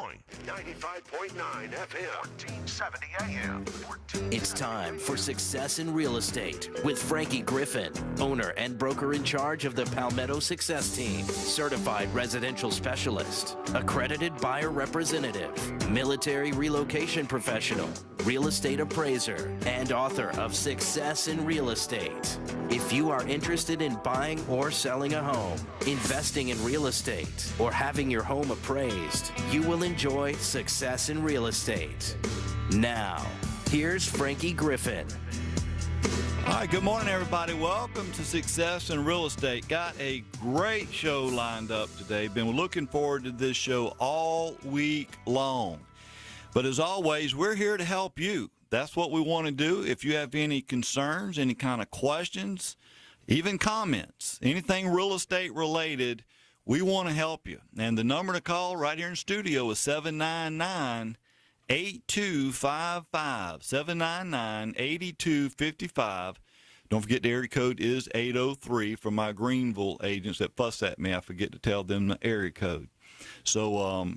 Point, 95.9 FM, 1470 AM. It's time for Success in Real Estate with Frankie Griffin, owner and broker in charge of the Palmetto Success Team, certified residential specialist, accredited buyer representative, military relocation professional, real estate appraiser, and author of Success in Real Estate. If you are interested in buying or selling a home, investing in real estate, or having your home appraised, you will enjoy Success in Real Estate. Now, here's Frankie Griffin. All right, good morning, everybody. Welcome to Success in Real Estate. Got a great show lined up today. Been looking forward to this show all week long. But as always, we're here to help you. That's what we want to do. If you have any concerns, any kind of questions, even comments, anything real estate related, we want to help you. And the number to call right here in studio is 799-8255, 799-8255. Don't forget the area code is 803 for my Greenville agents that fuss at me. I forget to tell them the area code. So,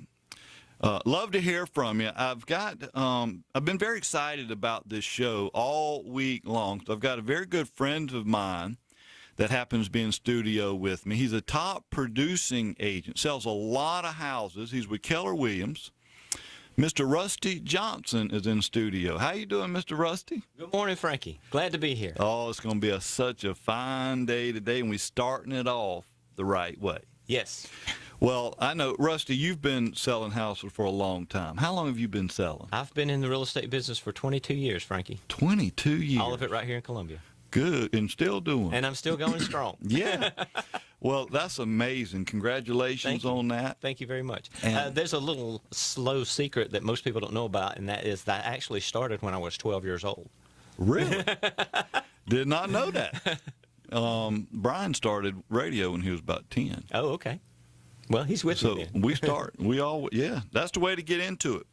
love to hear from you. I've been very excited about this show all week long. So I've got a very good friend of mine that happens to be in studio with me. He's a top producing agent, sells a lot of houses. He's with Keller Williams. Mr. Rusty Johnson is in studio. How you doing, Mr. Rusty? Good morning, Frankie. Glad to be here. Oh, it's going to be such a fine day today, and we're starting it off the right way. Yes. Well, I know, Rusty, you've been selling houses for a long time. How long have you been selling? I've been in the real estate business for 22 years, Frankie. 22 years. All of it right here in Columbia. Good, and still doing. And I'm still going strong. Yeah. Well, that's amazing. Congratulations on that. Thank you very much. And there's a little slow secret that most people don't know about, and that is that I actually started when I was 12 years old. Really? Did not know that. Brian started radio when he was about 10. Oh, okay. Well, he's with me then. Yeah, that's the way to get into it.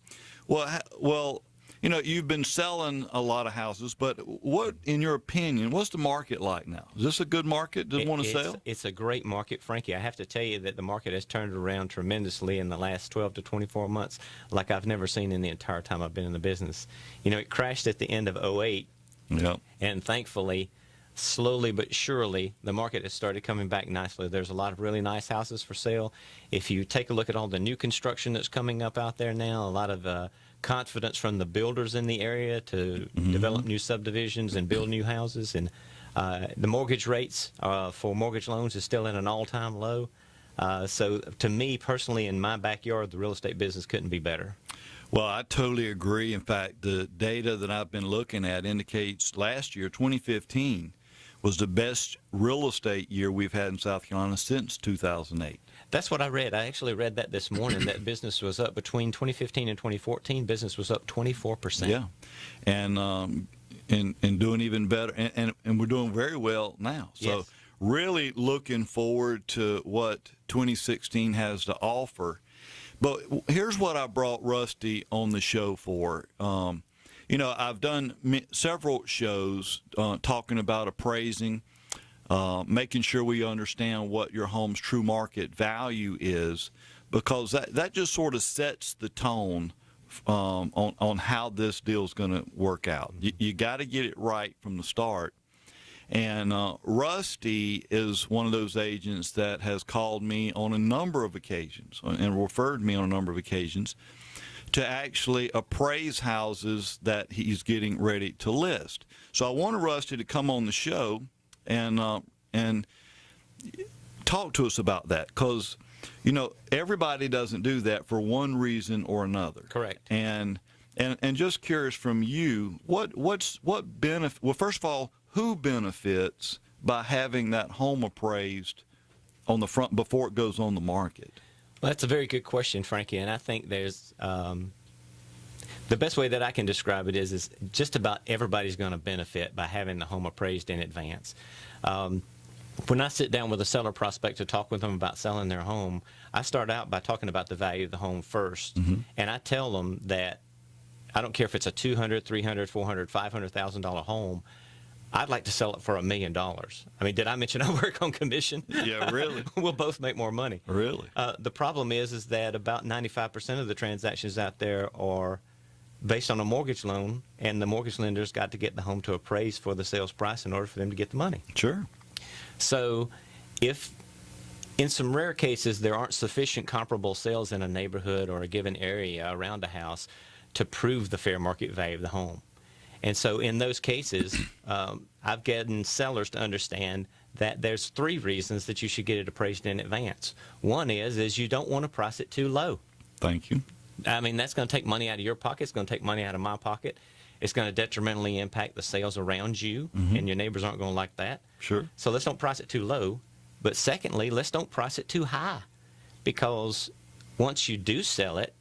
Well, you know, you've been selling a lot of houses, but what, in your opinion, what's the market like now? Is this a good market to want to sell? It's a great market, Frankie. I have to tell you that the market has turned around tremendously in the last 12 to 24 months, like I've never seen in the entire time I've been in the business. You know, it crashed at the end of 08, and thankfully, slowly but surely, the market has started coming back nicely. There's a lot of really nice houses for sale. If you take a look at all the new construction that's coming up out there now, a lot of confidence from the builders in the area to develop new subdivisions and build new houses. And the mortgage rates for mortgage loans is still at an all-time low. So to me, personally, in my backyard, the real estate business couldn't be better. Well, I totally agree. In fact, the data that I've been looking at indicates last year, 2015, was the best real estate year we've had in South Carolina since 2008. That's what I read. I actually read that this morning, that business was up between 2015 and 2014. Business was up 24%. Yeah, and doing even better. And we're doing very well now. So yes. Really looking forward to what 2016 has to offer. But here's what I brought Rusty on the show for. You know, I've done several shows talking about appraising, making sure we understand what your home's true market value is, because that just sort of sets the tone on how this deal's going to work out. You got to get it right from the start. And Rusty is one of those agents that has called me on a number of occasions and referred me on a number of occasions to actually appraise houses that he's getting ready to list. So I wanted Rusty to come on the show and talk to us about that, because, you know, everybody doesn't do that for one reason or another. Correct. And just curious from you, what benefit? Well, first of all, who benefits by having that home appraised on the front before it goes on the market? Well, that's a very good question, Frankie, and I think there's the best way that I can describe it is just about everybody's going to benefit by having the home appraised in advance. When I sit down with a seller prospect to talk with them about selling their home, I start out by talking about the value of the home first, and I tell them that I don't care if it's a $200,000, $300,000, $400,000, $500,000 home. I'd like to sell it for $1 million. I mean, did I mention I work on commission? Yeah, really? We'll both make more money. Really? The problem is that about 95% of the transactions out there are based on a mortgage loan, and the mortgage lender's got to get the home to appraise for the sales price in order for them to get the money. Sure. So if in some rare cases there aren't sufficient comparable sales in a neighborhood or a given area around a house to prove the fair market value of the home. And so in those cases, I've gotten sellers to understand that there's 3 reasons that you should get it appraised in advance. One is you don't want to price it too low. Thank you. I mean, that's going to take money out of your pocket. It's going to take money out of my pocket. It's going to detrimentally impact the sales around you, and your neighbors aren't going to like that. Sure. So let's don't price it too low. But secondly, let's don't price it too high, because once you do sell it,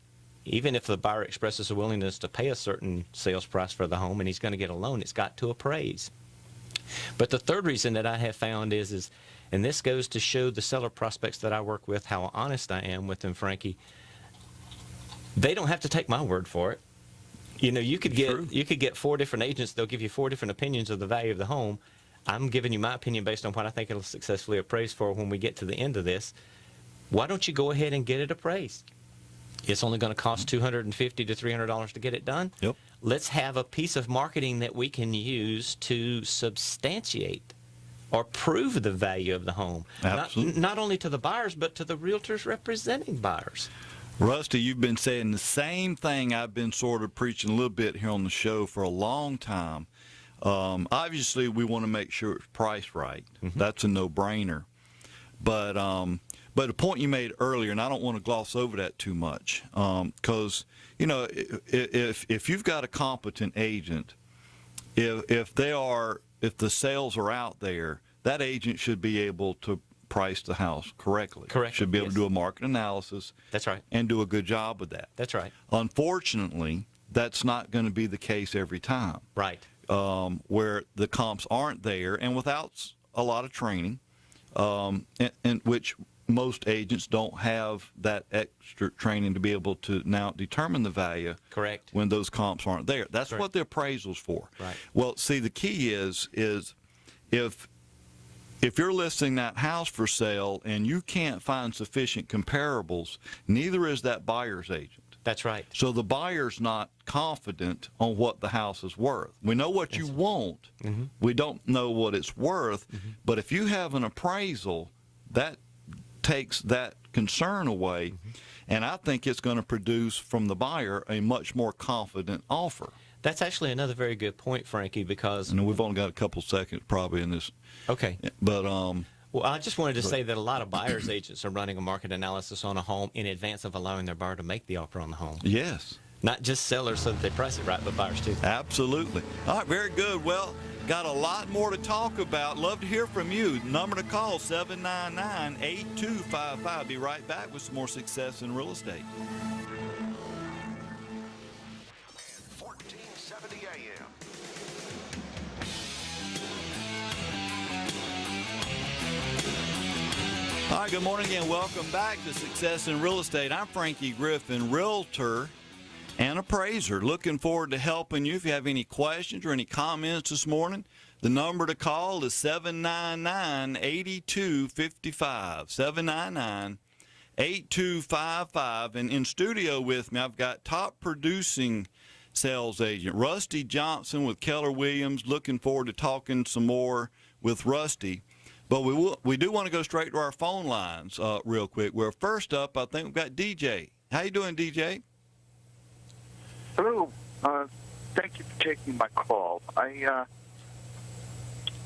even if the buyer expresses a willingness to pay a certain sales price for the home and he's going to get a loan, it's got to appraise. But the third reason that I have found is, and this goes to show the seller prospects that I work with how honest I am with them, Frankie, they don't have to take my word for it. You know, you could get 4 different agents. They'll give you 4 different opinions of the value of the home. I'm giving you my opinion based on what I think it'll successfully appraise for when we get to the end of this. Why don't you go ahead and get it appraised? It's only going to cost $250 to $300 to get it done. Yep. Let's have a piece of marketing that we can use to substantiate or prove the value of the home. Absolutely. Not only to the buyers, but to the realtors representing buyers. Rusty, you've been saying the same thing I've been sort of preaching a little bit here on the show for a long time. Obviously, we want to make sure it's priced right. That's a no-brainer. But the point you made earlier, and I don't want to gloss over that too much, because you know, if you've got a competent agent, if the sales are out there, that agent should be able to price the house correctly. Correct. Should be able to do a market analysis. That's right. And do a good job with that. That's right. Unfortunately, that's not going to be the case every time. Right. Where the comps aren't there, and without a lot of training, and which most agents don't have that extra training to be able to now determine the value. Correct. When those comps aren't there. That's Correct. what the appraisal's for. Right. Well, see, the key is if you're listing that house for sale and you can't find sufficient comparables, neither is that buyer's agent. That's right. So the buyer's not confident on what the house is worth. We know what you want. We don't know what it's worth. But if you have an appraisal, that takes that concern away. And I think it's going to produce from the buyer a much more confident offer. That's actually another very good point, Frankie, because... And we've only got a couple seconds probably in this. Okay. But well, I just wanted to say that a lot of buyers agents are running a market analysis on a home in advance of allowing their buyer to make the offer on the home. yes. Not just sellers so that they price it right, but buyers too. Absolutely. All right, very good. Well, got a lot more to talk about. Love to hear from you. Number to call, 799-8255. Be right back with some more Success in Real Estate. 1470 AM. All right, good morning again. Welcome back to Success in Real Estate. I'm Frankie Griffin, realtor and appraiser. Looking forward to helping you. If you have any questions or any comments this morning, the number to call is 799-8255. 799-8255. And in studio with me, I've got top producing sales agent Rusty Johnson with Keller Williams. Looking forward to talking some more with Rusty. But we do want to go straight to our phone lines real quick. Well, first up, I think we've got DJ. How you doing, DJ? Hello. Thank you for taking my call. I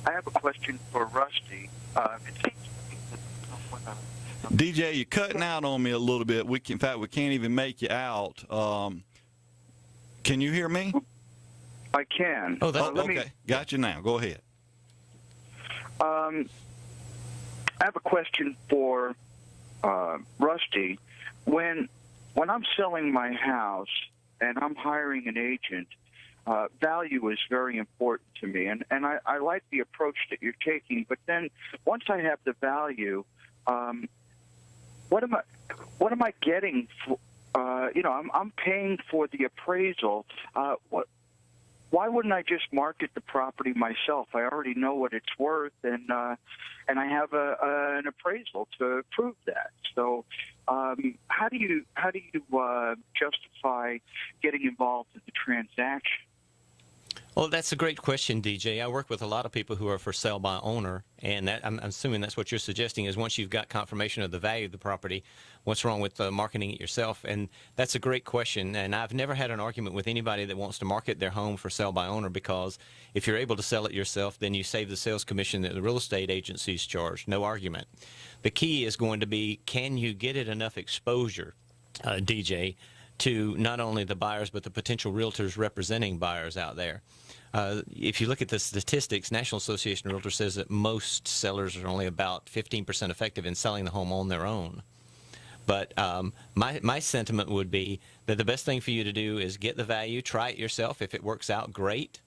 have a question for Rusty. DJ, you're cutting out on me a little bit. In fact, we can't even make you out. Can you hear me? I can. Oh, okay. Got you now. Go ahead. I have a question for Rusty. When I'm selling my house and I'm hiring an agent, value is very important to me, and I like the approach that you're taking. But then once I have the value, what am I getting for? I'm paying for the appraisal. why wouldn't I just market the property myself? I already know what it's worth, and I have an appraisal to prove that. So, how do you justify getting involved in the transaction? Well, that's a great question, DJ. I work with a lot of people who are for sale by owner, and that, I'm assuming that's what you're suggesting is once you've got confirmation of the value of the property, what's wrong with marketing it yourself? And that's a great question, and I've never had an argument with anybody that wants to market their home for sale by owner, because if you're able to sell it yourself, then you save the sales commission that the real estate agencies charge. No argument. The key is going to be, can you get it enough exposure, DJ, to not only the buyers but the potential realtors representing buyers out there? If you look at the statistics, National Association of Realtors says that most sellers are only about 15% effective in selling the home on their own. But my sentiment would be that the best thing for you to do is get the value, try it yourself. If it works out, great.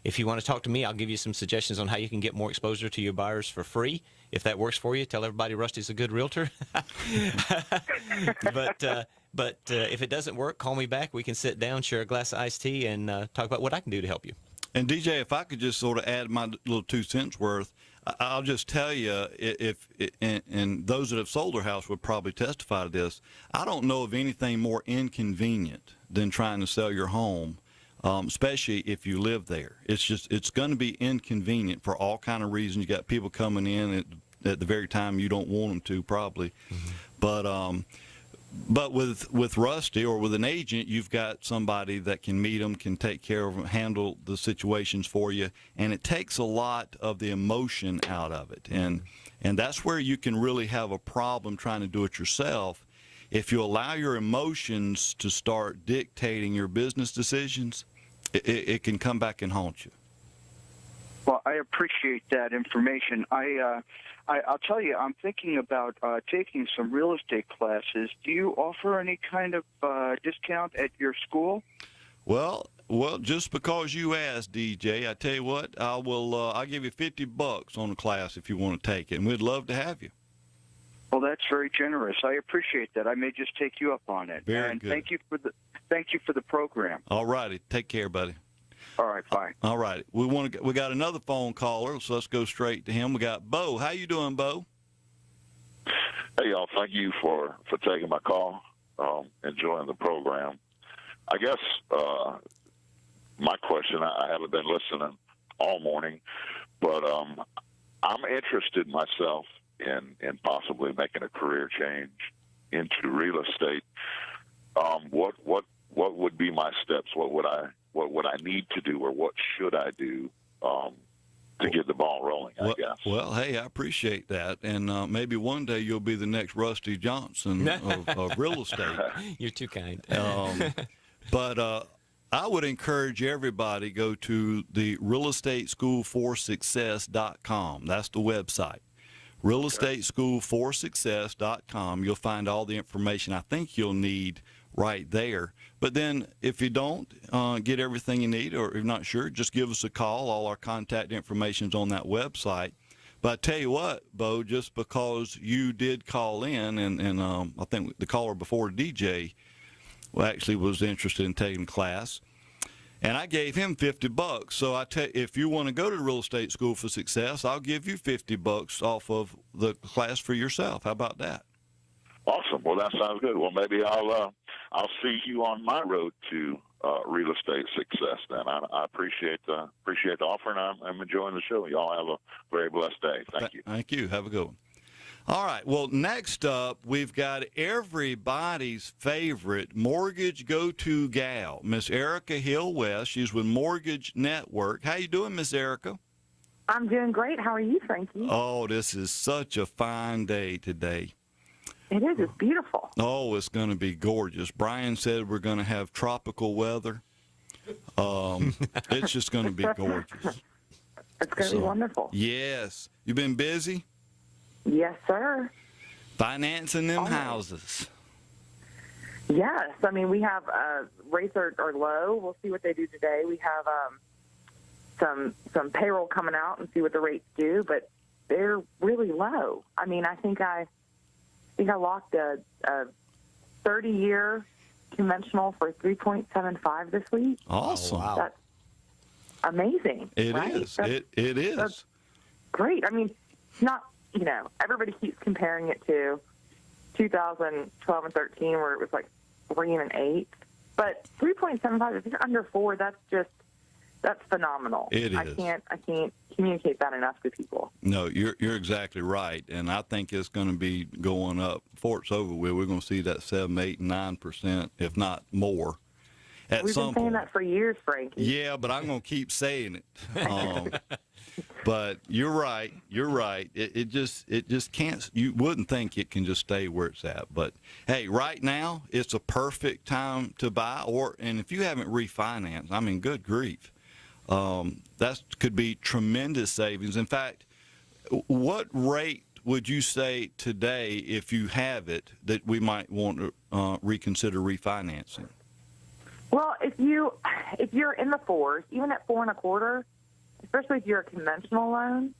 If you want to talk to me, I'll give you some suggestions on how you can get more exposure to your buyers for free. If that works for you, tell everybody Rusty's a good realtor. But if it doesn't work, call me back. We can sit down, share a glass of iced tea, and talk about what I can do to help you. And DJ, if I could just sort of add my little 2 cents worth, I'll just tell you, and those that have sold their house would probably testify to this, I don't know of anything more inconvenient than trying to sell your home, especially if you live there. It's going to be inconvenient for all kind of reasons. You got people coming in at the very time you don't want them to, probably. Mm-hmm. But with Rusty or with an agent, you've got somebody that can meet them, can take care of them, handle the situations for you, and it takes a lot of the emotion out of it. And that's where you can really have a problem trying to do it yourself. If you allow your emotions to start dictating your business decisions, it can come back and haunt you. Well, I appreciate that information. I'll tell you, I'm thinking about taking some real estate classes. Do you offer any kind of discount at your school? Well, just because you asked, DJ, I tell you what, I'll give you $50 on the class if you want to take it, and we'd love to have you. Well, that's very generous. I appreciate that. I may just take you up on it. Very good. Thank you for the program. All righty, take care, buddy. All right, bye. All right, we got another phone caller, so let's go straight to him. We got Bo. How you doing, Bo? Hey, y'all. Thank you for taking my call. Enjoying the program. I guess my question, I haven't been listening all morning, but I'm interested myself in possibly making a career change into real estate. What would be my steps? What would I need to do, or what should I do to get the ball rolling, I guess? Well, hey, I appreciate that. And maybe one day you'll be the next Rusty Johnson of real estate. You're too kind. But I would encourage everybody go to the realestateschoolforsuccess.com. That's the website. realestateschoolforsuccess.com. You'll find all the information I think you'll need right there. But then if you don't get everything you need, or if you're not sure, just give us a call. All our contact information is on that website. But I tell you what, Bo, just because you did call in, and I think the caller before, DJ, actually was interested in taking class, and I gave him $50. So if you want to go to the Real Estate School for Success, I'll give you $50 off of the class for yourself. How about that? Awesome. Well, that sounds good. Well, maybe I'll see you on my road to real estate success. Then I appreciate the offer, and I'm enjoying the show. Y'all have a very blessed day. Thank you. Thank you. Have a good one. All right. Well, next up, we've got everybody's favorite mortgage go-to gal, Miss Erica Hill West. She's with Mortgage Network. How you doing, Miss Erica? I'm doing great. How are you, Frankie? Oh, this is such a fine day today. It is. It's beautiful. Oh, it's going to be gorgeous. Brian said we're going to have tropical weather. It's just going to be gorgeous. It's going to be wonderful. Yes. You been busy? Yes, sir. Financing them houses. Yes. I mean, we have rates are low. We'll see what they do today. We have some payroll coming out and see what the rates do, but they're really low. I mean, I think I locked a 30-year conventional for 3.75 this week. Awesome. Oh, wow. amazing. It right? is. It is. That's great. I mean, it's not, everybody keeps comparing it to 2012 and 13 where it was like 3 and 8. But 3.75, if you're under 4, that's phenomenal. It is. I can't communicate that enough to people. No, you're exactly right, and I think it's going to be going up. Before it's over with, we're going to see that 7, 8, 9%, if not more. We've been saying that for years, Frankie. Yeah, but I'm going to keep saying it. But you're right. You're right. It just can't. You wouldn't think it can just stay where it's at. But hey, right now it's a perfect time to buy. And if you haven't refinanced, I mean, good grief, that could be tremendous savings. In fact, what rate would you say today, if you have it, that we might want to reconsider refinancing? Well, if you're in the 4s, even at 4.25%, especially if you're a conventional loan,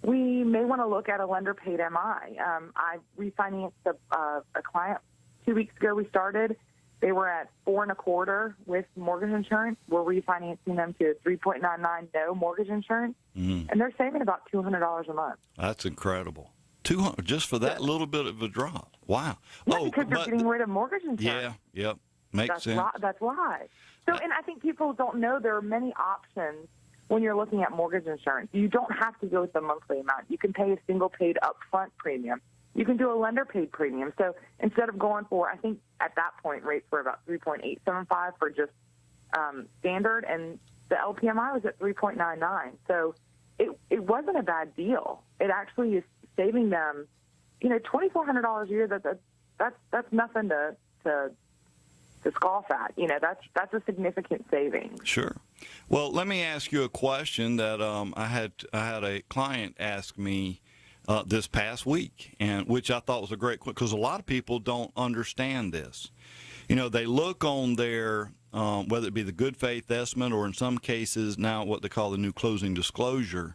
we may want to look at a lender-paid MI. I refinanced a client 2 weeks ago. We started. They were at 4.25% with mortgage insurance. We're refinancing them to 3.99 no mortgage insurance, and they're saving about $200 a month. That's incredible. 200 just for that little bit of a drop. Wow. Yeah, because they're getting rid of mortgage insurance. Yeah. Yep. Makes sense. That's why. So, and I think people don't know there are many options when you're looking at mortgage insurance. You don't have to go with the monthly amount. You can pay a single paid upfront premium. You can do a lender paid premium. So instead of going for, I think at that point rates were about 3.875 for just standard, and the LPMI was at 3.99. So it wasn't a bad deal. It actually is saving them, $2,400 a year. That's nothing to scoff at. That's a significant savings. Sure. Well, let me ask you a question that I had a client ask me this past week, and which I thought was a great question, because a lot of people don't understand this. They look on their whether it be the good faith estimate, or in some cases now what they call the new closing disclosure.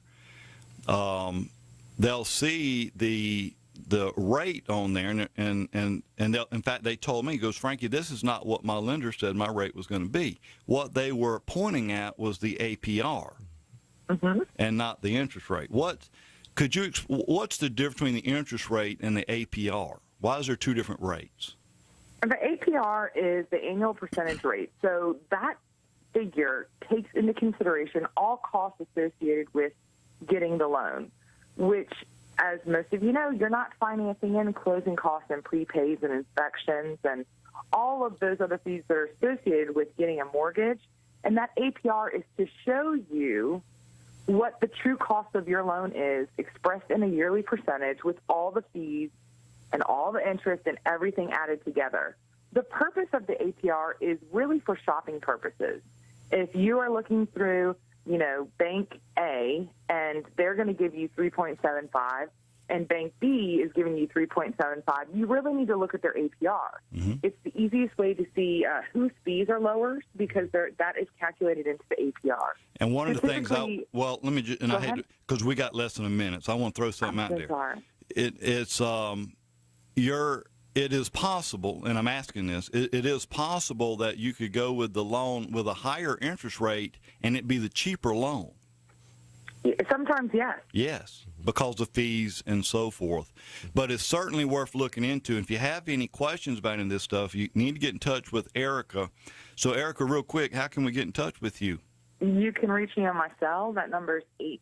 They'll see the rate on there, and in fact, they told me, he goes, Frankie, this is not what my lender said my rate was going to be. What they were pointing at was the APR, and not the interest rate. What's the difference between the interest rate and the APR? Why is there two different rates? The APR is the annual percentage rate. So that figure takes into consideration all costs associated with getting the loan, which, as most of you know, you're not financing in closing costs and prepays and inspections and all of those other fees that are associated with getting a mortgage. And that APR is to show you what the true cost of your loan is, expressed in a yearly percentage with all the fees and all the interest and everything added together. The purpose of the APR is really for shopping purposes. If you are looking through, Bank A, and they're going to give you 3.75, and Bank B is giving you 3.75, you really need to look at their APR. It's the easiest way to see whose fees are lower, because that is calculated into the APR. And one of the things, let me just, and I hate, because we got less than a minute, so I want to throw something out there. Sorry. It is possible, and I'm asking this, it is possible that you could go with the loan with a higher interest rate and it be the cheaper loan. Sometimes, yes. Yes, because of fees and so forth. But it's certainly worth looking into. If you have any questions about any of this stuff, you need to get in touch with Erica. So, Erica, real quick, how can we get in touch with you? You can reach me on my cell. That number is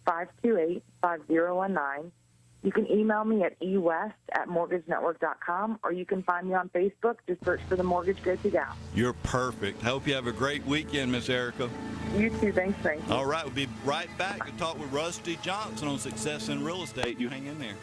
803-528-5019. You can email me at ewest@mortgagenetwork.com, or you can find me on Facebook. Just search for The Mortgage Go-To Gal. You're perfect. I hope you have a great weekend, Miss Erica. You too. Thanks, Frank. All right, we'll be right back to talk with Rusty Johnson on Success in Real Estate. You hang in there.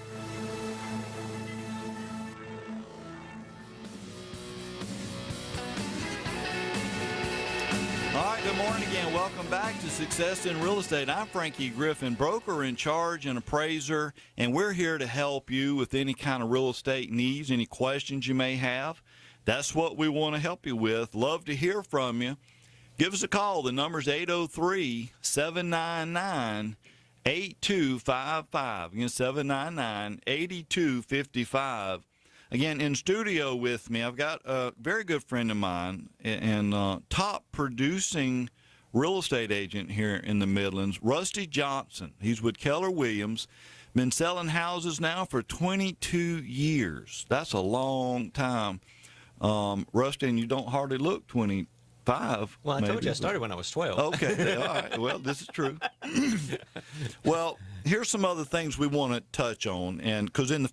All right, good morning again. Welcome back to Success in Real Estate. I'm Frankie Griffin, broker in charge and appraiser, and we're here to help you with any kind of real estate needs, any questions you may have. That's what we want to help you with. Love to hear from you. Give us a call. The number's 803-799-8255. Again, 799-8255. Again, in studio with me, I've got a very good friend of mine and top producing real estate agent here in the Midlands, Rusty Johnson. He's with Keller Williams. Been selling houses now for 22 years. That's a long time. Rusty, and you don't hardly look 25. Well, I told you I started when I was 12. Okay, all right. Well, this is true. Well, here's some other things we want to touch on, and because in the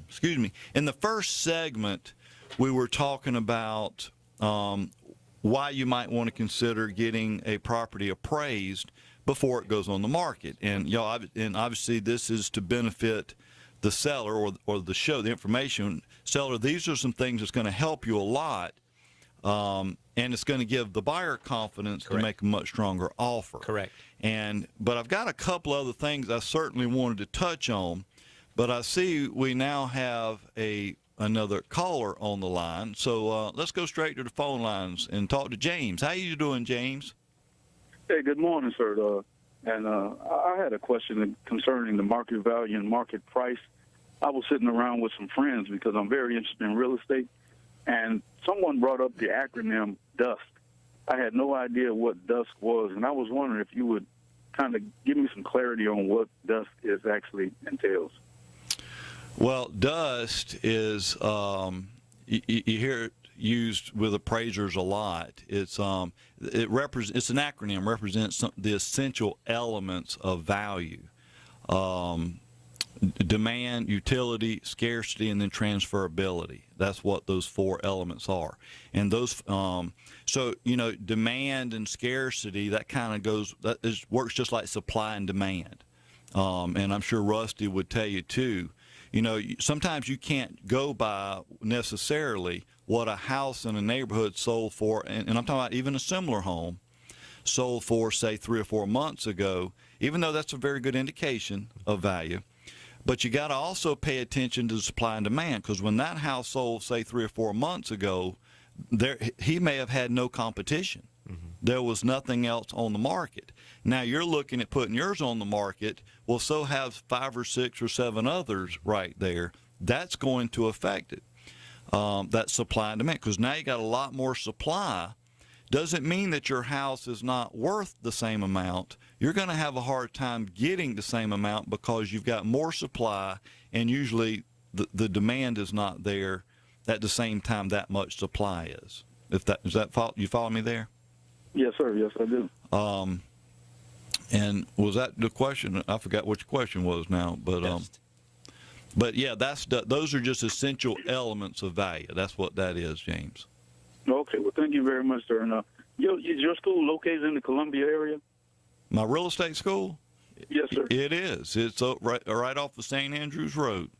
excuse me, in the first segment, we were talking about why you might want to consider getting a property appraised before it goes on the market, and and obviously this is to benefit the seller or the show, the information seller. These are some things that's going to help you a lot. And it's going to give the buyer confidence to make a much stronger offer. Correct. But I've got a couple other things I certainly wanted to touch on, but I see we now have another caller on the line. So let's go straight to the phone lines and talk to James. How you doing, James? Hey, good morning, sir. I had a question concerning the market value and market price. I was sitting around with some friends because I'm very interested in real estate, and someone brought up the acronym DUSK. I had no idea what DUSK was, and I was wondering if you would kind of give me some clarity on what DUSK is actually entails. Well, DUST is you hear it used with appraisers a lot. It's an acronym, represents the essential elements of value: demand, utility, scarcity, and then transferability. That's what those four elements are. And those, demand and scarcity, that kind of works just like supply and demand. And I'm sure Rusty would tell you too. Sometimes you can't go by necessarily what a house in a neighborhood sold for, and I'm talking about even a similar home, sold for, say, 3 or 4 months ago, even though that's a very good indication of value. But you got to also pay attention to the supply and demand, because when that house sold, say, 3 or 4 months ago, he may have had no competition. Mm-hmm. There was nothing else on the market. Now you're looking at putting yours on the market. Well, so have 5 or 6 or 7 others right there. That's going to affect it, that supply and demand, because now you got a lot more supply. Doesn't mean that your house is not worth the same amount. You're going to have a hard time getting the same amount because you've got more supply, and usually the demand is not there at the same time that much supply is. You follow me there? Yes, sir. Yes, I do. And was that the question? I forgot what your question was now, but yeah, those are just essential elements of value. That's what that is, James. Okay. Well, thank you very much, sir. And is your school located in the Columbia area? My real estate school? Yes, sir. It is. It's right off the St. Andrews Road.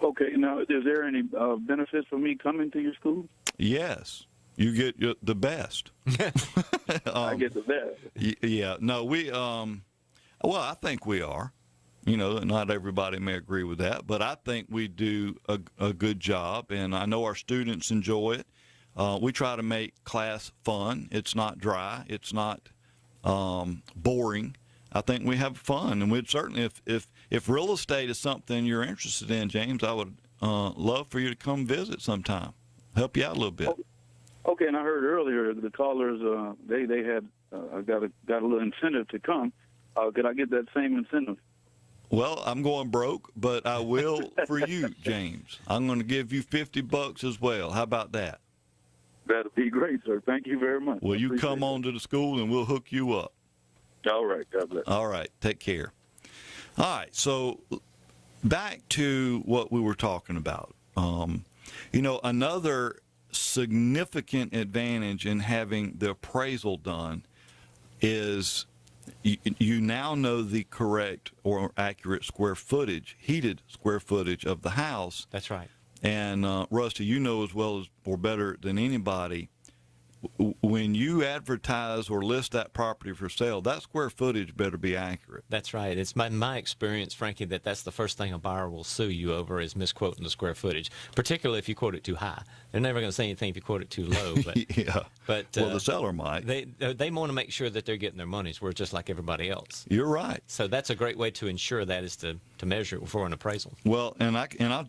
Okay. Now, is there any benefits for me coming to your school? Yes. You get the best. I get the best. Yeah. No, well, I think we are. Not everybody may agree with that, but I think we do a good job, and I know our students enjoy it. We try to make class fun. It's not dry. It's not boring. I think we have fun, and we'd certainly, if real estate is something you're interested in, James, I would love for you to come visit sometime. Help you out a little bit. Okay, and I heard earlier the callers they had got a little incentive to come. Could I get that same incentive? Well, I'm going broke, but I will for you, James. I'm going to give you $50 as well. How about that? That'd be great, sir. Thank you very much. Well, you come on to the school and we'll hook you up. All right. God bless. All right. Take care. All right. So back to what we were talking about. Another significant advantage in having the appraisal done is you now know the correct or accurate heated square footage of the house. That's right. And Rusty, you know as well as or better than anybody, when you advertise or list that property for sale, that square footage better be accurate. That's right. It's my experience, Frankie, that's the first thing a buyer will sue you over is misquoting the square footage, particularly if you quote it too high. They're never going to say anything if you quote it too low. But, yeah. But the seller might. They want to make sure that they're getting their money's worth just like everybody else. You're right. So that's a great way to ensure that is to measure it for an appraisal. Well, and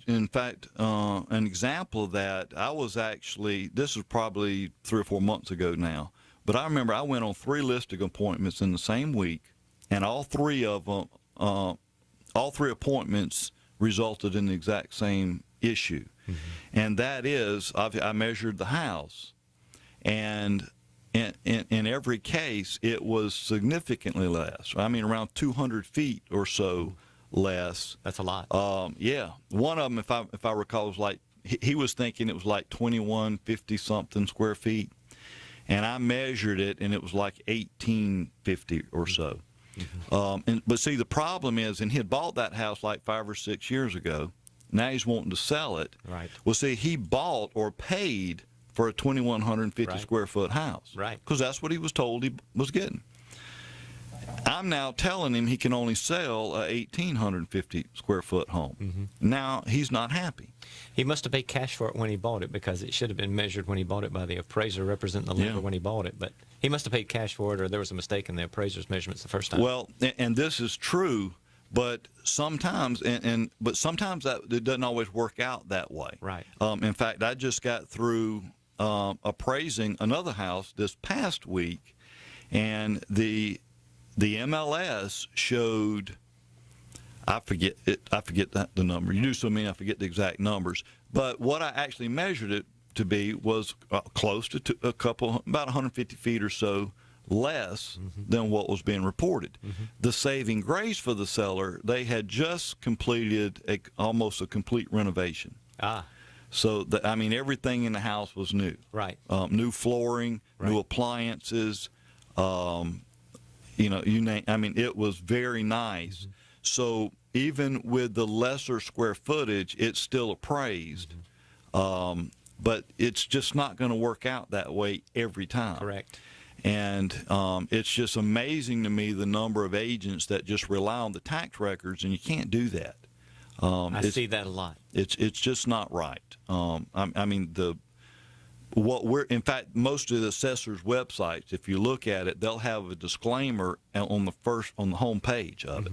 in fact, an example of that, I was actually, this was probably 3 or 4 months ago now, But I remember I went on 3 listing appointments in the same week, and all 3 of them, all 3 appointments resulted in the exact same issue. And that is, I measured the house, and in every case, it was significantly less. I mean, around 200 feet or so less. That's a lot. Yeah. One of them, if I recall, was like, he was thinking it was like 2150-something square feet. And I measured it, and it was like 1850 or so. But see, the problem is, and he had bought that house like 5 or 6 years ago. Now he's wanting to sell it. Right. Well, see, he bought or paid for a 2,150 square foot house. Right. Because that's what he was told he was getting. I'm now telling him he can only sell a 1,850 square foot home. Now he's not happy. He must have paid cash for it when he bought it, because it should have been measured when he bought it by the appraiser representing the lender when he bought it. But he must have paid cash for it, or there was a mistake in the appraiser's measurements the first time. Well, and this is true, but sometimes, but sometimes that it doesn't always work out that way. Right. In fact, I just got through appraising another house this past week, and the MLS showed, I forget the number. You do so many, I forget the exact numbers. But what I actually measured it to be was close to about 150 feet or so less than what was being reported. The saving grace for the seller, they had just completed almost a complete renovation. So, I mean, everything in the house was new. Right. New flooring, new appliances, you name. I mean, it was very nice. So even with the lesser square footage, it's still appraised. But it's just not going to work out that way every time. Correct. And it's just amazing to me the number of agents that just rely on the tax records, and you can't do that. I see that a lot. It's just not right. I mean, in fact, most of the assessors' websites, if you look at it, they'll have a disclaimer on the home page of it.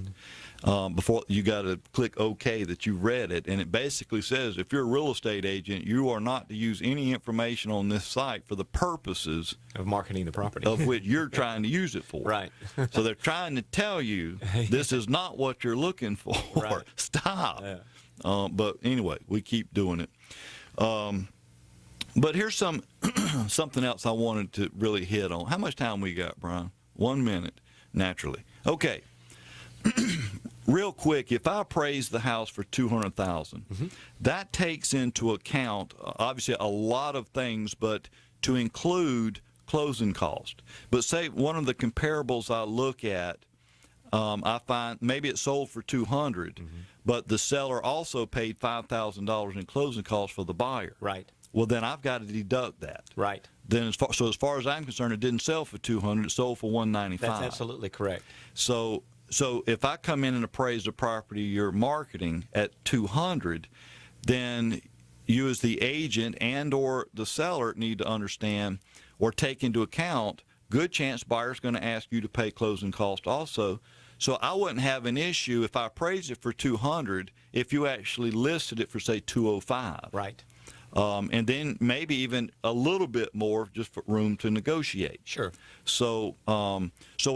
Before you got to click OK that you read it, and it basically says if you're a real estate agent, you are not to use any information on this site for the purposes of marketing the property of which you're trying to use it for. Right. So they're trying to tell you this is not what you're looking for. Right. Stop. Yeah. But anyway, we keep doing it. But here's something else I wanted to really hit on. How much time we got, Brian? 1 minute, naturally. Okay. Real quick, if I appraise the house for $200,000, that takes into account obviously a lot of things, but to include closing cost. But say one of the comparables I look at, I find maybe it sold for $200,000, but the seller also paid $5,000 in closing costs for the buyer. Right. Well, then I've got to deduct that. Right. Then as far as I'm concerned, it didn't sell for $200,000; it sold for $195,000. That's absolutely correct. So if I come in and appraise the property you're marketing at $200,000, then you as the agent and or the seller need to understand or take into account, good chance buyer's going to ask you to pay closing costs also. So I wouldn't have an issue if I appraised it for $200,000 if you actually listed it for, say, $205,000. Right. And then maybe even a little bit more just for room to negotiate. Sure. So when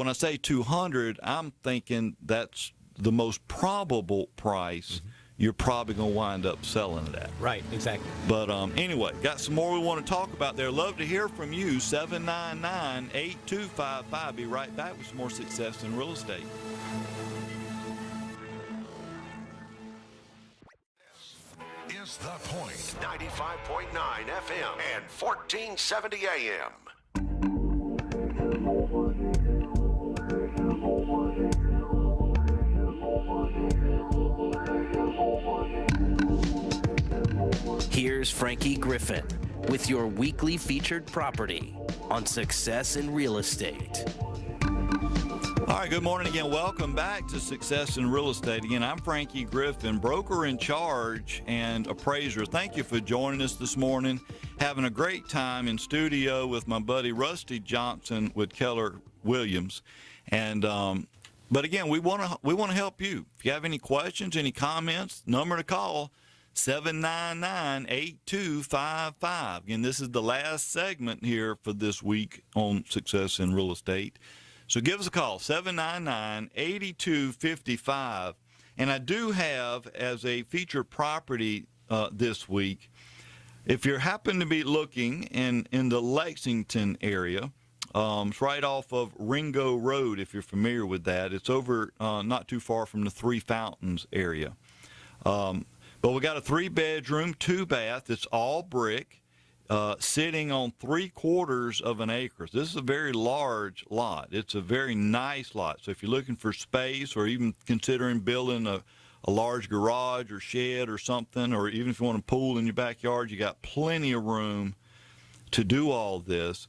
I say $200,000, I'm thinking that's the most probable price you're probably going to wind up selling it at. Right, exactly. But anyway, got some more we want to talk about there. Love to hear from you, 799-8255. Be right back with some more Success in Real Estate. Is The Point, 95.9 FM and 1470 AM. Here's Frankie Griffin with your weekly featured property on Success in Real Estate. All right, good morning again. Welcome back to Success in Real Estate. Again, I'm Frankie Griffin, broker in charge and appraiser. Thank you for joining us this morning. Having a great time in studio with my buddy Rusty Johnson with Keller Williams. And but again, we want to help you. If you have any questions, any comments, number to call 799-8255. Again, this is the last segment here for this week on Success in Real Estate. So give us a call, 799-8255. And I do have, as a featured property this week, if you happen to be looking in the Lexington area, it's right off of Ringo Road, if you're familiar with that. It's over not too far from the Three Fountains area. But we got a 3-bedroom, 2-bath. It's all brick, sitting on 3/4 of an acre. This is a very large lot. It's a very nice lot. So if you're looking for space, or even considering building a large garage or shed or something, or even if you want a pool in your backyard, you got plenty of room to do all this.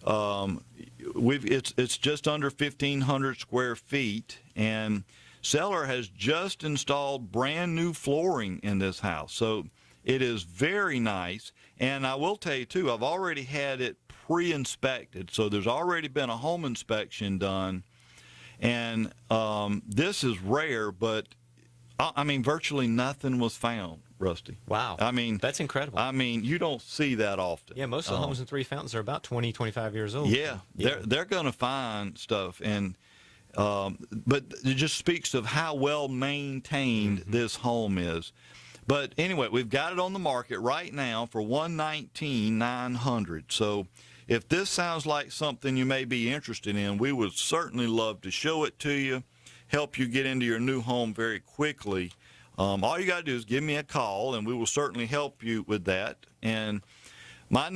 It's just under 1,500 square feet, and seller has just installed brand new flooring in this house. So it is very nice. And I will tell you too, I've already had it pre-inspected. So there's already been a home inspection done. And this is rare, but I mean, virtually nothing was found, Rusty. Wow. I mean, that's incredible. I mean, you don't see that often. Yeah, most of the homes in Three Fountains are about 20, 25 years old. Yeah, they're going to find stuff, and but it just speaks of how well maintained this home is. But anyway, we've got it on the market right now for $119,900. So if this sounds like something you may be interested in, we would certainly love to show it to you, help you get into your new home very quickly. All you got to do is give me a call, and we will certainly help you with that. And my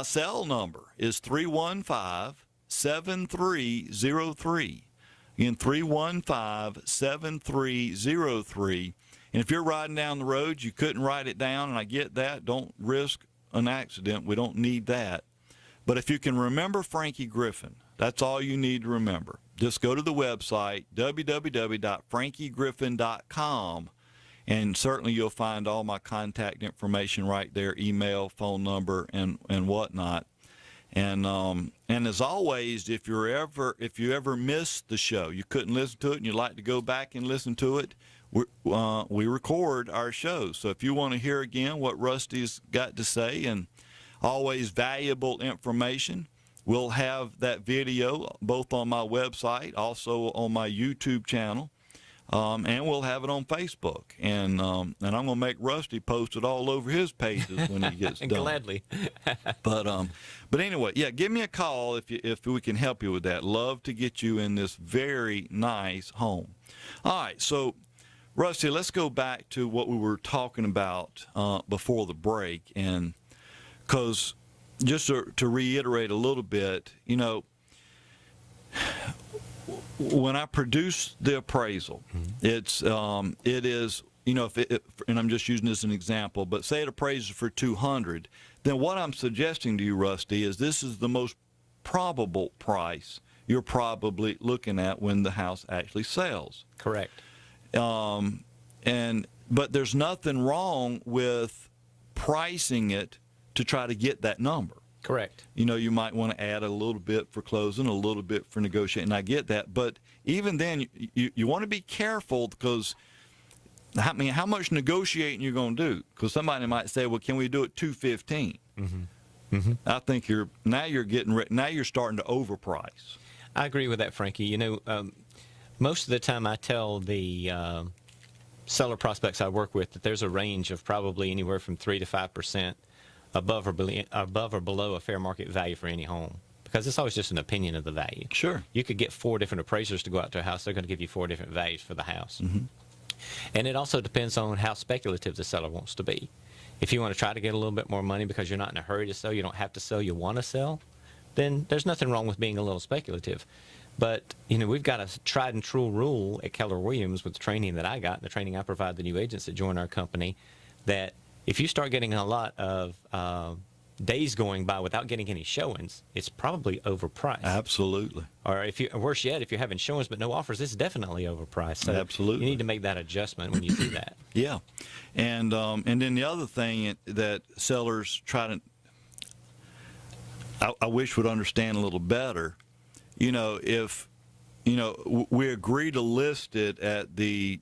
cell number is 315-7303. Again, 315-7303. And if you're riding down the road, you couldn't write it down, and I get that. Don't risk an accident. We don't need that. But if you can remember Frankie Griffin, that's all you need to remember. Just go to the website, www.frankiegriffin.com, and certainly you'll find all my contact information right there, email, phone number, and whatnot. And as always, if you ever miss the show, you couldn't listen to it, and you'd like to go back and listen to it, we record our shows. So if you want to hear again what Rusty's got to say, and always valuable information, we'll have that video both on my website, also on my YouTube channel, and we'll have it on Facebook. And I'm going to make Rusty post it all over his pages when he gets done. Gladly. But anyway, yeah, give me a call if we can help you with that. Love to get you in this very nice home. All right, so Rusty, let's go back to what we were talking about before the break, and because just to reiterate a little bit, you know, when I produce the appraisal, it is, you know, and I'm just using this as an example, but say it appraises for 200, then what I'm suggesting to you, Rusty, is this is the most probable price you're probably looking at when the house actually sells. Correct. But there's nothing wrong with pricing it to try to get that number. Correct. You know, you might want to add a little bit for closing, a little bit for negotiating. I get that, but even then, you want to be careful, because I mean, how much negotiating you're going to do? Because somebody might say, "Well, can we do it $215?" I think you're starting to overprice. I agree with that, Frankie. You know, most of the time I tell the seller prospects I work with that there's a range of probably anywhere from 3 to 5% above or below a fair market value for any home, because it's always just an opinion of the value. Sure. You could get 4 different appraisers to go out to a house. They're going to give you 4 different values for the house. And it also depends on how speculative the seller wants to be. If you want to try to get a little bit more money because you're not in a hurry to sell, you don't have to sell, you want to sell, then there's nothing wrong with being a little speculative. But, you know, we've got a tried and true rule at Keller Williams with the training that I got and the training I provide the new agents that join our company, that if you start getting a lot of days going by without getting any showings, it's probably overpriced. Absolutely. Or worse yet, if you're having showings but no offers, it's definitely overpriced. So absolutely. You need to make that adjustment when you do that. Yeah. And then the other thing that sellers try to, I wish would understand a little better, you know, if, you know, we agree to list it at the,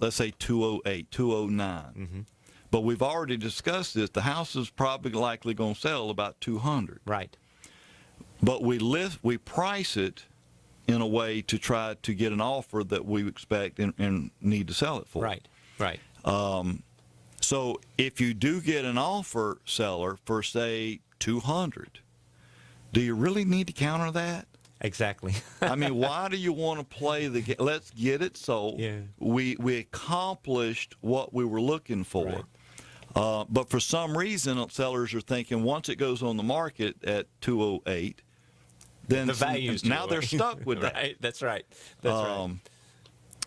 let's say 208, 209. But we've already discussed this. The house is probably likely going to sell about 200. Right. But we price it in a way to try to get an offer that we expect and need to sell it for. Right. Right. So if you do get an offer, seller, for say 200, do you really need to counter that? Exactly. I mean, why do you want to play the game? Let's get it sold. Yeah. We accomplished what we were looking for. Right. But for some reason, sellers are thinking once it goes on the market at 208, then the value's now they're stuck with that. Right. That's right. That's right.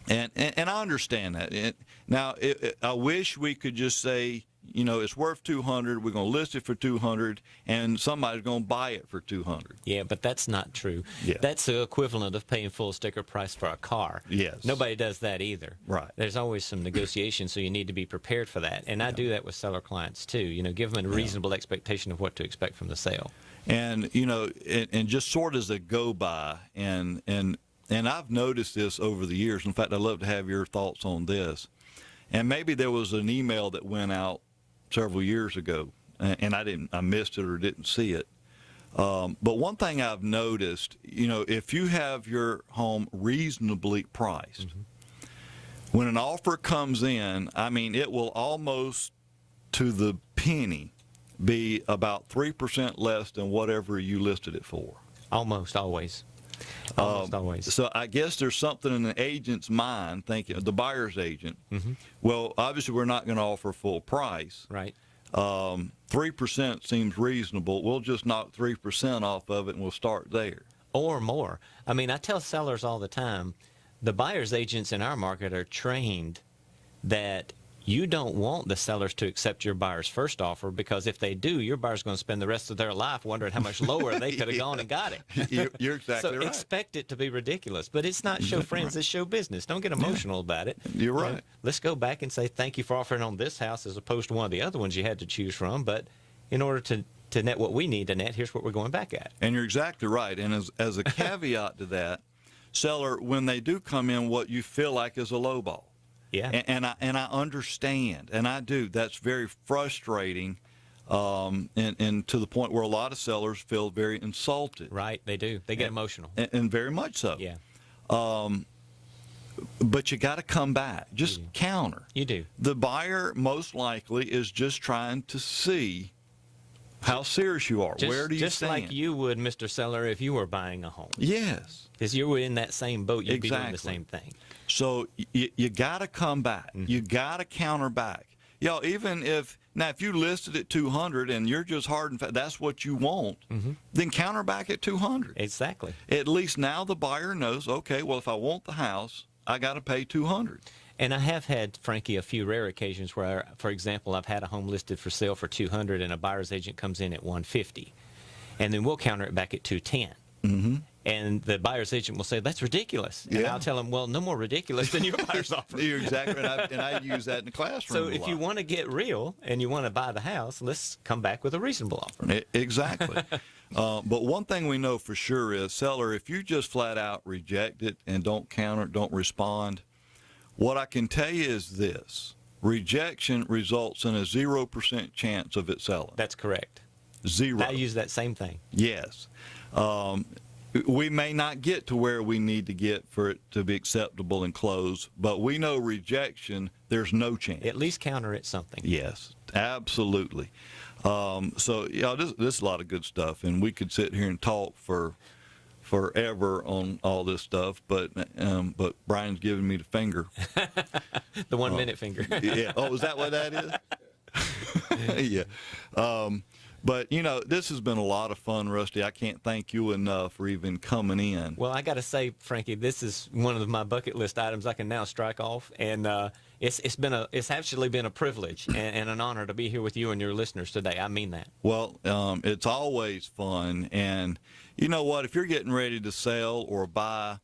And I understand that. Now, I wish we could just say, it's worth 200. We're going to list it for 200, and somebody's going to buy it for 200. Yeah, but that's not true. Yeah. That's the equivalent of paying full sticker price for a car. Yes. Nobody does that either. Right. There's always some negotiation, so you need to be prepared for that. And I do that with seller clients too. Give them a reasonable expectation of what to expect from the sale. And and just sort of as a go by, and I've noticed this over the years. In fact, I'd love to have your thoughts on this. And maybe there was an email that went out several years ago, and I missed it or didn't see it. But one thing I've noticed, if you have your home reasonably priced, when an offer comes in, I mean, it will almost to the penny be about 3% less than whatever you listed it for. Almost always. Almost always. So I guess there's something in the agent's mind, thinking the buyer's agent. Well, obviously we're not going to offer full price. Right. 3% seems reasonable. We'll just knock 3% off of it, and we'll start there. Or more. I mean, I tell sellers all the time, the buyer's agents in our market are trained that you don't want the sellers to accept your buyer's first offer, because if they do, your buyer's going to spend the rest of their life wondering how much lower they could have gone and got it. You're exactly right. So expect it to be ridiculous. But it's not show friends, it's show business. Don't get emotional about it. You're right. Let's go back and say thank you for offering on this house as opposed to one of the other ones you had to choose from. But in order to net what we need to net, here's what we're going back at. And you're exactly right. And as a caveat to that, seller, when they do come in, what you feel like is a low ball. Yeah. And I understand, and I do. That's very frustrating, and to the point where a lot of sellers feel very insulted. Right, they do. They get emotional. And very much so. Yeah. But you got to come back. Just counter. You do. The buyer most likely is just trying to see how serious you are. Where do you just stand? like you would, Mr. Seller, if you were buying a home. Yes. Because you were in that same boat, you'd be doing the Exactly. same thing. So you got to come back. You got to counter back. Even if you listed at 200 and you're just hard and fast, that's what you want, then counter back at 200. Exactly. At least now the buyer knows, okay, well, if I want the house, I got to pay 200. And I have had, Frankie, a few rare occasions where, for example, I've had a home listed for sale for 200 and a buyer's agent comes in at 150, and then we'll counter it back at 210. And the buyer's agent will say, that's ridiculous. And Yeah. I'll tell them, well, no more ridiculous than your buyer's offer. You're exactly right. And I use that in the classroom. So if you want to get real and you want to buy the house, let's come back with a reasonable offer. Exactly. But one thing we know for sure is, seller, if you just flat out reject it and don't counter, don't respond, what I can tell you is this: rejection results in a 0% chance of it selling. That's correct. Zero. I use that same thing. Yes. We may not get to where we need to get for it to be acceptable and close, but we know rejection, there's no chance. At least counter it something. Yes, absolutely. So, this is a lot of good stuff, and we could sit here and talk forever on all this stuff, but Brian's giving me the finger. The 1 minute finger. Yeah. Oh, is that what that is? Yeah. But, this has been a lot of fun, Rusty. I can't thank you enough for even coming in. Well, I got to say, Frankie, this is one of my bucket list items I can now strike off, and it's actually been a privilege and an honor to be here with you and your listeners today. I mean that. Well, it's always fun, and you know what? If you're getting ready to sell or buy,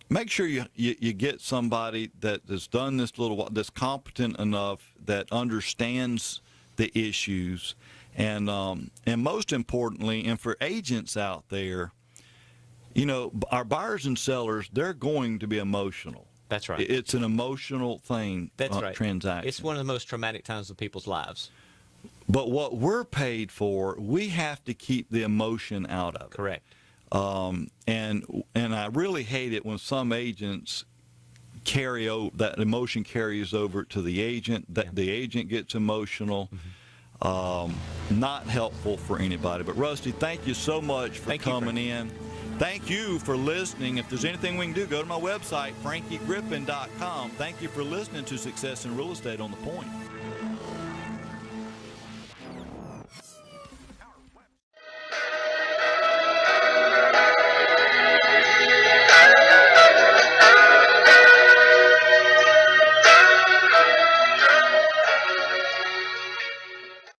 make sure you get somebody that has done this little while, that's competent enough, that understands the issues. And most importantly, and for agents out there, our buyers and sellers, they're going to be emotional. That's right. It's an emotional thing. That's right. Transaction. It's one of the most traumatic times of people's lives. But what we're paid for, we have to keep the emotion out of it. Correct. And I really hate it when some agents carry over, that emotion carries over to the agent, that the agent gets emotional. Not helpful for anybody. But Rusty, thank you so much for coming in. Thank you for listening. If there's anything we can do, go to my website, frankiegriffin.com. Thank you for listening to Success in Real Estate on the Point.